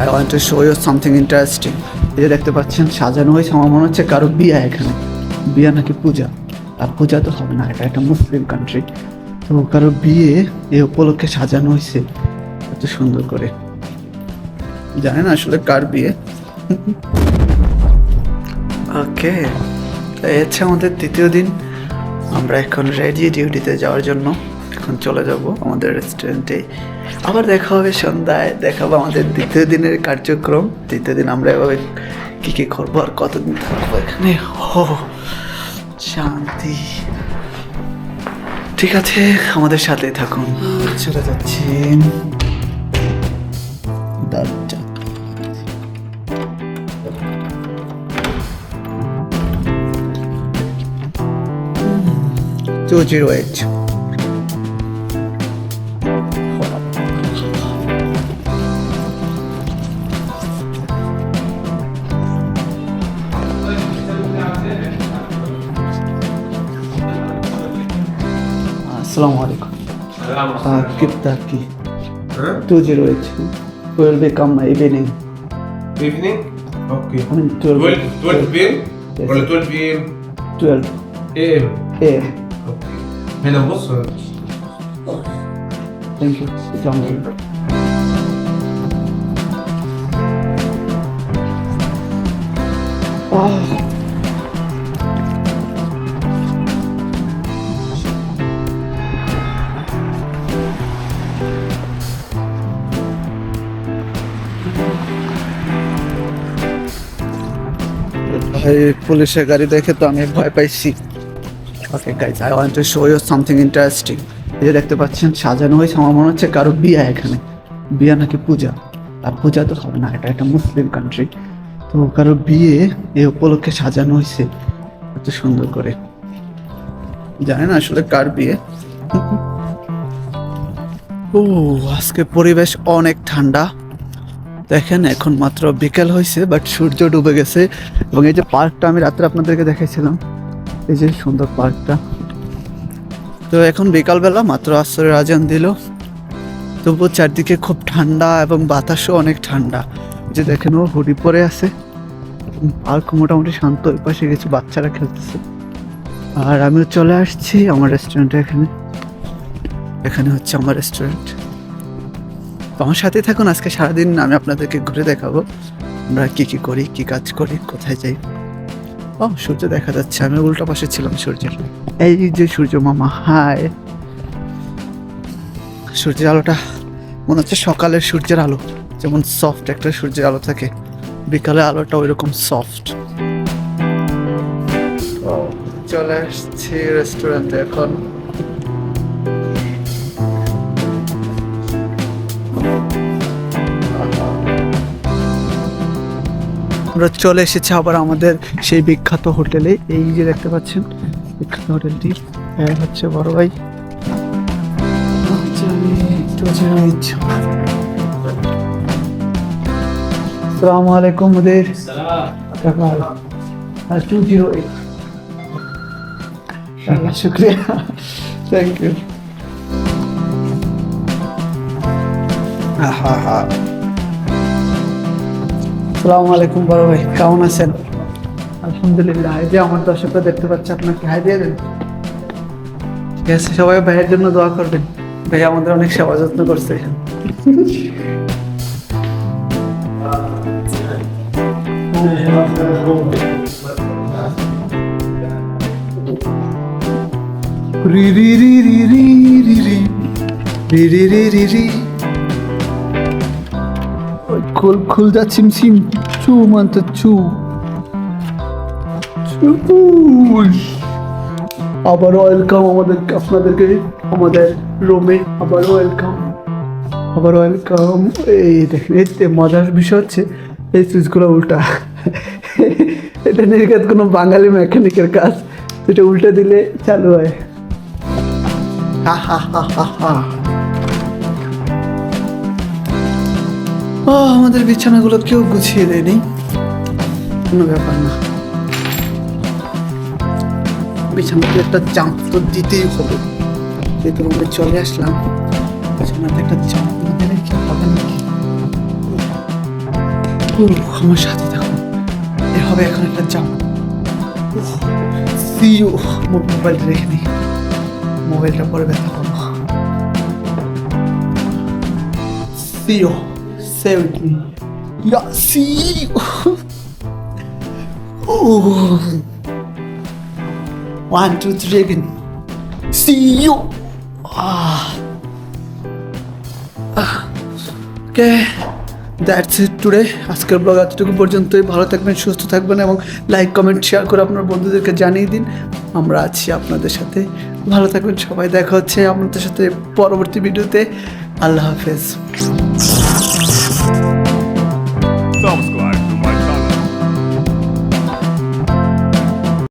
I want to show you something interesting. এই যে দেখতে পাচ্ছেন সাজানো হয়েছে, আমার মনে হচ্ছে কারো বিয়া এখানে, বিয়া নাকি পূজা। আর পূজা তো হবে না, এটা একটা মুসলিম কান্ট্রি, তো কারো বিয়ে এই উপলক্ষে সাজানো হয়েছে এত সুন্দর করে। জানেন আসলে কার বিয়ে? ওকে, এই হচ্ছে আমাদের দ্বিতীয় দিন। আমরা এখন রেডি ডিউটিতে যাওয়ার জন্য। এখন চলে যাব আমাদের রেস্টুরেন্টে। আবার দেখা হবে সন্ধ্যায়, দেখাবো আমাদের দ্বিতীয় দিনের কার্যক্রম। দ্বিতীয় দিন আমরা এভাবে কী কী করবো আর কতদিন থাকবো এখানে। ও শান্তি। ঠিক আছে, আমাদের সাথেই থাকুন। চলে যাচ্ছি দরজা। 208। Assalamu alaikum. Kiptaki. 208. Will become my evening. Evening? Okay. I mean 12. 12 p.m. Yes. ولا 12 p.m. 12 a.m. a.m. اوكي. هنا بص. Thank you. Assalamu alaikum. পুলিশের গাড়ি দেখে তো আমি ভয় পাইছি। Okay guys, I want to show you something interesting. এই যে দেখতে পাচ্ছেন সাজানো হয়েছে, আমার মনে হচ্ছে কারো বিয়া এখানে, বিয়া নাকি পূজা। আর পূজা তো হবে না, এটা একটা মুসলিম কান্ট্রি, তো কারো বিয়ে এই উপলক্ষে সাজানো হয়েছে এত সুন্দর করে। জানেন আসলে কার বিয়ে? ও আজকে পরিবেশ অনেক ঠান্ডা। দেখেন এখন মাত্র বিকেল হয়েছে, বাট সূর্য ডুবে গেছে। এবং এই যে পার্কটা আমি রাত্রে আপনাদেরকে দেখাইছিলাম, এই যে সুন্দর পার্কটা, তো এখন বিকালবেলা মাত্র আসরের আজান দিল, তবুও চারদিকে খুব ঠান্ডা এবং বাতাসও অনেক ঠান্ডা। যে দেখেন ও হুডি পরে আছে। পার্ক মোটামুটি শান্ত, ওই পাশে কিছু বাচ্চারা খেলতেছে। আর আমিও চলে আসছি আমার রেস্টুরেন্টে। এখানে হচ্ছে আমার রেস্টুরেন্ট। তো আমার সাথে থাকুন, আজকে সারাদিন আমি আপনাদেরকে ঘুরে দেখাবো আমরা কি কি করি, কি কাজ করি, কোথায় যাই। ও সূর্য দেখা যাচ্ছে, আমি উল্টা পাশে ছিলাম সূর্যের। এই যে সূর্য মামা, হাই। সূর্যের আলোটা মনে হচ্ছে সকালের সূর্যের আলো যেমন সফট একটা সূর্যের আলো থাকে, বিকালের আলোটা ওইরকম সফট। চলে আসছি রেস্টুরেন্টে এখন। আমরা চলে এসেছি আবার আমাদের সেই বিখ্যাত হোটেলে। এই যে দেখতে পাচ্ছেন বিখ্যাত হোটেলটি, হচ্ছে বড় ভাই। আসসালামু আলাইকুম মুদির। 208। শুক্রিয়া, থ্যাংক ইউ। আসসালামু আলাইকুম বড় ভাই, কেমন আছেন? আলহামদুলিল্লাহ। এই যে আমার দর্শকরা দেখতে পাচ্ছে, আপনাকে হাই দিয়ে দেন। ঠিক আছে, সবাই ভাইয়ের জন্য দোয়া করবেন, ভাই আমাদের অনেক সেবা যত্ন করছে। রি রি রি রি রি রি রি রি রি রি রি রি। খুল যা ছিমছিম চু মানতে চু। আবার ওয়েলকাম আপনাদেরকে আমাদের রুমে। আবার ওয়েলকাম। এই দেখেন, এই মজার বিষয় হচ্ছে এই সুইচগুলো উল্টা। এটা নির্ঘাত কোনো বাঙালি মেকানিকের কাজ, এটা উল্টে দিলে চালু হয়। হা হা হা হা হা। ও আমাদের বিছানাগুলো কেউ গুছিয়ে দেয়নি, কোনো ব্যাপার না। বিছানাতে একটা চাপ তো দিতেই হবে, যেহেতু আমরা চলে আসলাম। বিছানাতে একটা চাপ না দিলে কি হবে নাকি? আমার সাথে থাকুন, এ হবে এখন একটা জাম। সিও মোবাইলটা রেখে দিই, মোবাইলটা পরে ব্যথা করবো। সিও stay with me. Yeah, see you. Oh. 1, 2, 3 again. See you. Okay, that's it today. আজকের ব্লগ এতটুকু পর্যন্তই। ভালো থাকবেন, সুস্থ থাকবেন এবং লাইক কমেন্ট শেয়ার করে আপনার বন্ধুদেরকে জানিয়ে দিন আমরা আছি আপনাদের সাথে। ভালো থাকবেন সবাই, দেখা হচ্ছে আপনাদের সাথে পরবর্তী ভিডিওতে। আল্লাহ হাফেজ।